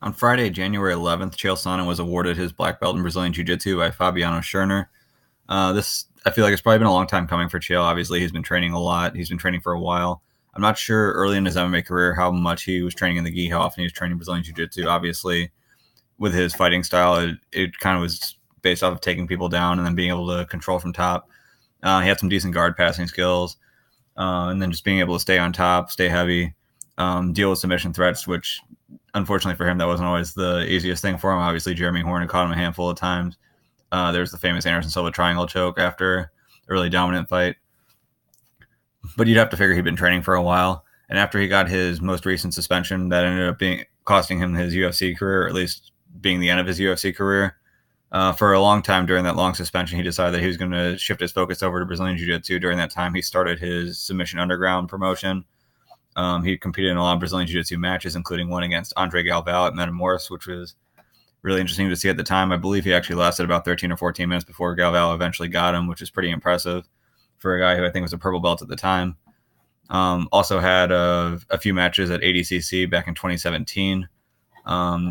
On Friday, January 11th, Chael Sonnen was awarded his black belt in Brazilian Jiu Jitsu by Fabiano Shana. This I feel like it's probably been a long time coming for Chael. Obviously, he's been training a lot. He's been training for a while. I'm not sure early in his MMA career how much he was training in the gi, how often he was training Brazilian Jiu Jitsu. Obviously, with his fighting style, it kind of was based off of taking people down and then being able to control from top. He had some decent guard passing skills, and then just being able to stay on top, stay heavy, deal with submission threats, which unfortunately for him, that wasn't always the easiest thing for him. Obviously, Jeremy Horn had caught him a handful of times. There's the famous Anderson Silva triangle choke after a really dominant fight. But you'd have to figure he'd been training for a while. And after he got his most recent suspension, that ended up costing him his UFC career, or at least being the end of his UFC career. For a long time during that long suspension, he decided that he was going to shift his focus over to Brazilian Jiu-Jitsu. During that time, he started his Submission Underground promotion. He competed in a lot of Brazilian Jiu-Jitsu matches, including one against Andre Galvao at Metamoris, which was really interesting to see at the time. I believe he actually lasted about 13 or 14 minutes before Galvao eventually got him, which is pretty impressive for a guy who I think was a purple belt at the time. Also had a few matches at ADCC back in 2017,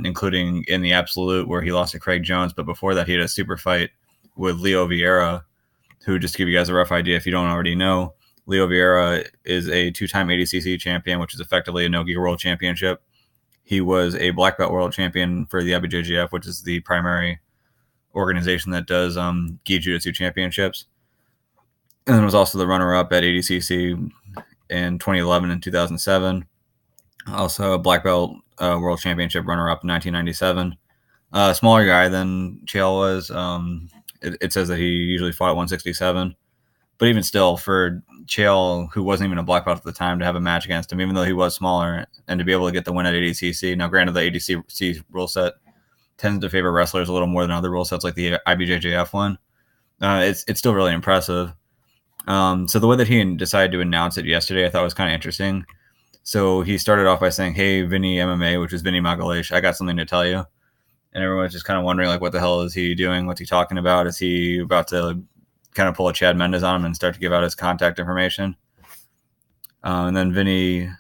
including in the Absolute where he lost to Craig Jones. But before that, he had a super fight with Leo Vieira, who, just to give you guys a rough idea if you don't already know, Leo Vieira is a two-time ADCC champion, which is effectively a no-gi world championship. He was a black belt world champion for the IBJJF, which is the primary organization that does gi jiu-jitsu championships. And then was also the runner-up at ADCC in 2011 and 2007. Also a black belt world championship runner-up in 1997. Smaller guy than Chael was. It says that he usually fought at 167. But even still, for Chael, who wasn't even a black belt at the time, to have a match against him, even though he was smaller, and to be able to get the win at ADCC. Now, granted, the ADCC rule set tends to favor wrestlers a little more than other rule sets like the IBJJF one. It's still really impressive. So the way that he decided to announce it yesterday, I thought was kind of interesting. So he started off by saying, "Hey, Vinny MMA," which is Vinny Magalhães, "I got something to tell you." And everyone's just kind of wondering, like, what the hell is he doing? What's he talking about? Is he about to kind of pull a Chad Mendes on him and start to give out his contact information? And then Vinny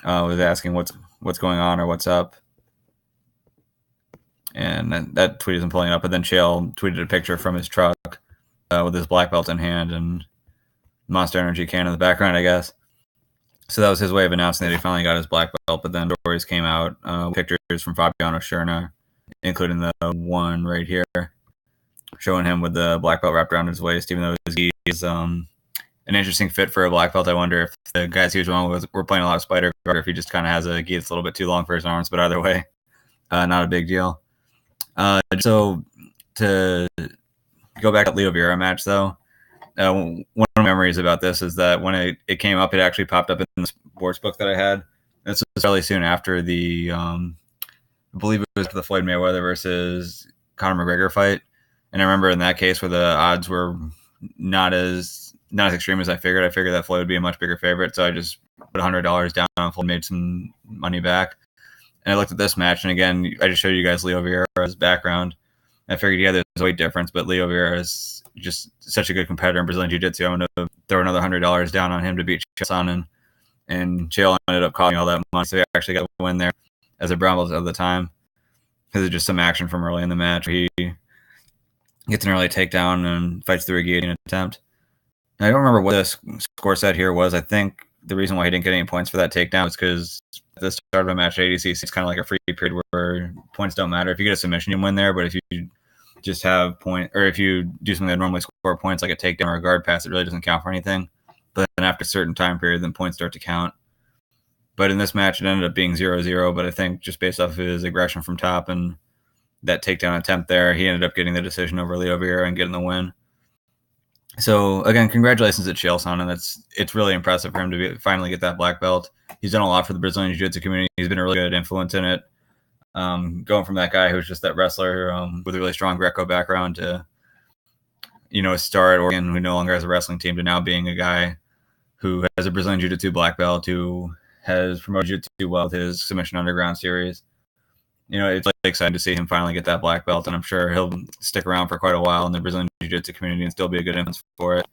was asking what's going on or what's up. And that tweet isn't pulling up. But then Chael tweeted a picture from his truck with his black belt in hand and Monster Energy can in the background, I guess. So that was his way of announcing that he finally got his black belt. But then stories came out, pictures from Fabiano Shana, including the one right here, showing him with the black belt wrapped around his waist, even though his gi is an interesting fit for a black belt. I wonder if the guys he was wrong with were playing a lot of spider guard, or if he just kind of has a gi that's a little bit too long for his arms. But either way, not a big deal. So to go back to the Leo Vieira match, though, one of my memories about this is that when it came up, it actually popped up in the sports book that I had. This was fairly soon after the, I believe it was the Floyd Mayweather versus Conor McGregor fight. And I remember in that case where the odds were not as extreme as I figured. I figured that Floyd would be a much bigger favorite. So I just put $100 down on Floyd, made some money back. And I looked at this match, and again, I just showed you guys Leo Vieira's background. I figured, yeah, there's a weight difference, but Leo Vieira is just such a good competitor in Brazilian Jiu-Jitsu. I'm going to throw another $100 down on him to beat Chael Sonnen. And Chael ended up costing all that money, so he actually got a win there as a brown belt at the time. Because of just some action from early in the match. He gets an early takedown and fights through a guillotine attempt. And I don't remember what the score set here was. I think the reason why he didn't get any points for that takedown is because at the start of a match at ADCC, it's kind of like a free period where points don't matter. If you get a submission, you win there. But if you just have point, or if you do something that normally score points, like a takedown or a guard pass, it really doesn't count for anything. But then after a certain time period, then points start to count. But in this match, it ended up being 0-0. But I think just based off of his aggression from top and that takedown attempt there, he ended up getting the decision over Leo Vieira and getting the win. So again, congratulations to Chael Sonnen. It's really impressive for him to finally get that black belt. He's done a lot for the Brazilian Jiu-Jitsu community. He's been a really good influence in it. Going from that guy who's just that wrestler with a really strong Greco background to, a star at Oregon who no longer has a wrestling team, to now being a guy who has a Brazilian Jiu-Jitsu black belt, who has promoted Jiu-Jitsu well with his Submission Underground series. It's really exciting to see him finally get that black belt, and I'm sure he'll stick around for quite a while in the Brazilian Jiu-Jitsu community and still be a good influence for it.